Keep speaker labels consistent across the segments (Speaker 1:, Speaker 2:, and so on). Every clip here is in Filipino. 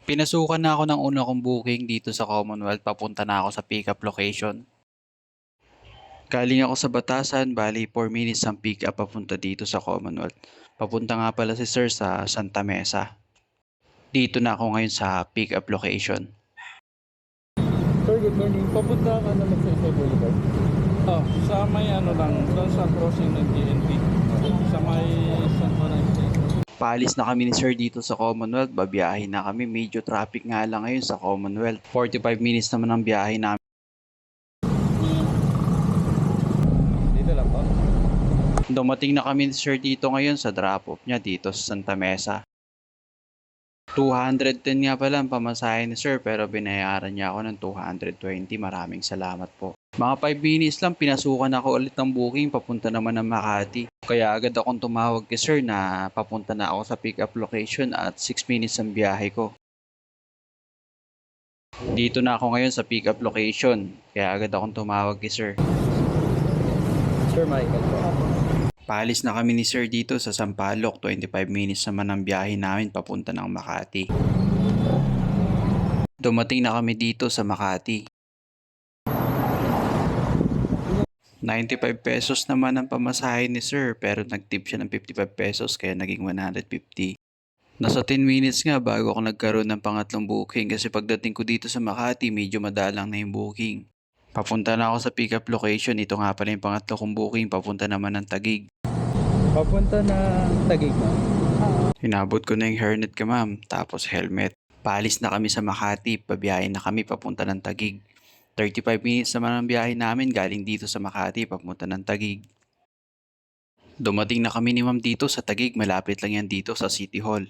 Speaker 1: Pinasukan na ako ng una kong booking dito sa Commonwealth, papunta na ako sa pick-up location. Galing ako sa Batasan, bali 4 minutes ang pick-up papunta dito sa Commonwealth. Papunta nga pala si Sir sa Santa Mesa. Dito na ako ngayon sa pick-up location.
Speaker 2: Sir, good morning. Papunta ka na Magsaysay Boulevard?
Speaker 3: Oh, sa may ano lang, doon sa crossing ng GNP. Sa may Santo Nice.
Speaker 1: Paalis na kami ni Sir dito sa Commonwealth, babiyahin na kami. Medyo traffic nga lang ngayon sa Commonwealth. 45 minutes naman ang biyahe namin.
Speaker 2: Dito lang po.
Speaker 1: Dumating na kami ni Sir dito ngayon sa drop-off niya dito sa Santa Mesa. 210 nga pala ang pamasahe ni Sir pero binayaran niya ako ng 220. Maraming salamat po. Mga 5 minutes lang pinasukan ako ulit ng booking papunta naman ng Makati. Kaya agad akong tumawag kay Sir na papunta na ako sa pick-up location at 6 minutes ang biyahe ko. Dito na ako ngayon sa pick-up location. Kaya agad akong tumawag kay Sir.
Speaker 2: Sir Michael po.
Speaker 1: Paalis na kami ni Sir dito sa Sampaloc. 25 minutes naman ang biyahe namin papunta ng Makati. Dumating na kami dito sa Makati. 95 pesos naman ang pamasahe ni Sir pero nag-tip siya ng 55 pesos kaya naging 150. Nasa 10 minutes nga bago ako nagkaroon ng pangatlong booking kasi pagdating ko dito sa Makati medyo madalang na yung booking. Papunta na ako sa pick-up location. Ito nga pala yung pangatlo kong booking papunta naman ng Taguig.
Speaker 2: Papunta na Taguig, ma'am.
Speaker 1: Hinabot ko na yung hairnet ka ma'am, tapos helmet. Paalis na kami sa Makati, pabiyahin na kami papunta ng Taguig. 35 minutes naman ang biyahe namin galing dito sa Makati papunta ng Taguig. Dumating na kami ni ma'am dito sa Taguig, malapit lang yan dito sa City Hall.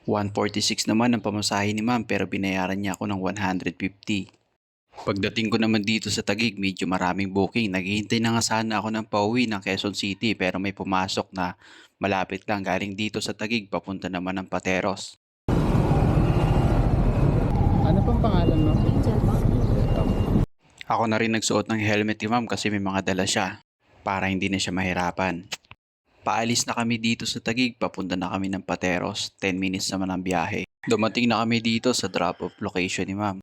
Speaker 1: 146 naman ang pamasahe ni ma'am pero binayaran niya ako ng 150. Pagdating ko naman dito sa Taguig, medyo maraming booking. Naghihintay na nga sana ako ng pauwi ng Quezon City pero may pumasok na malapit lang galing dito sa Taguig papunta naman ng Pateros.
Speaker 2: Ano pang pangalan mo?
Speaker 1: Ako na rin nagsuot ng helmet ni ma'am kasi may mga dala siya para hindi na siya mahirapan. Paalis na kami dito sa Taguig, papunta na kami ng Pateros. 10 minutes naman ang biyahe. Dumating na kami dito sa drop-off location ni ma'am.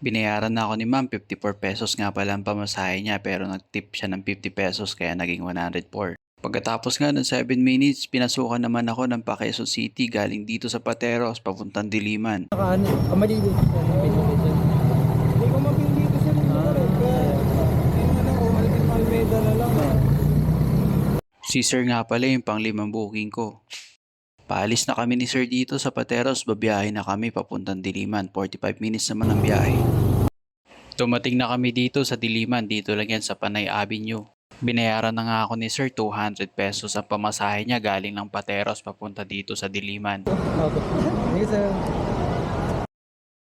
Speaker 1: Binayaran na ako ni ma'am, 54 pesos nga pala ang pamasahe niya pero nag-tip siya ng 50 pesos kaya naging 104. Pagkatapos nga ng 7 minutes, pinasukan naman ako ng Quezon City galing dito sa Pateros papuntang Diliman.
Speaker 2: Ano? Malili. Hindi ko mapili ko siya nito. Almeida na lang.
Speaker 1: Si Sir nga pala yung pang-limang booking ko. Paalis na kami ni Sir dito sa Pateros, babiyahe na kami papuntang Diliman. 45 minutes naman ang biyahe. Dumating na kami dito sa Diliman, dito lang yan sa Panay Avenue. Binayaran na nga ako ni Sir 200 pesos ang pamasahe niya galing ng Pateros papunta dito sa Diliman.
Speaker 2: Okay. Thank you, sir.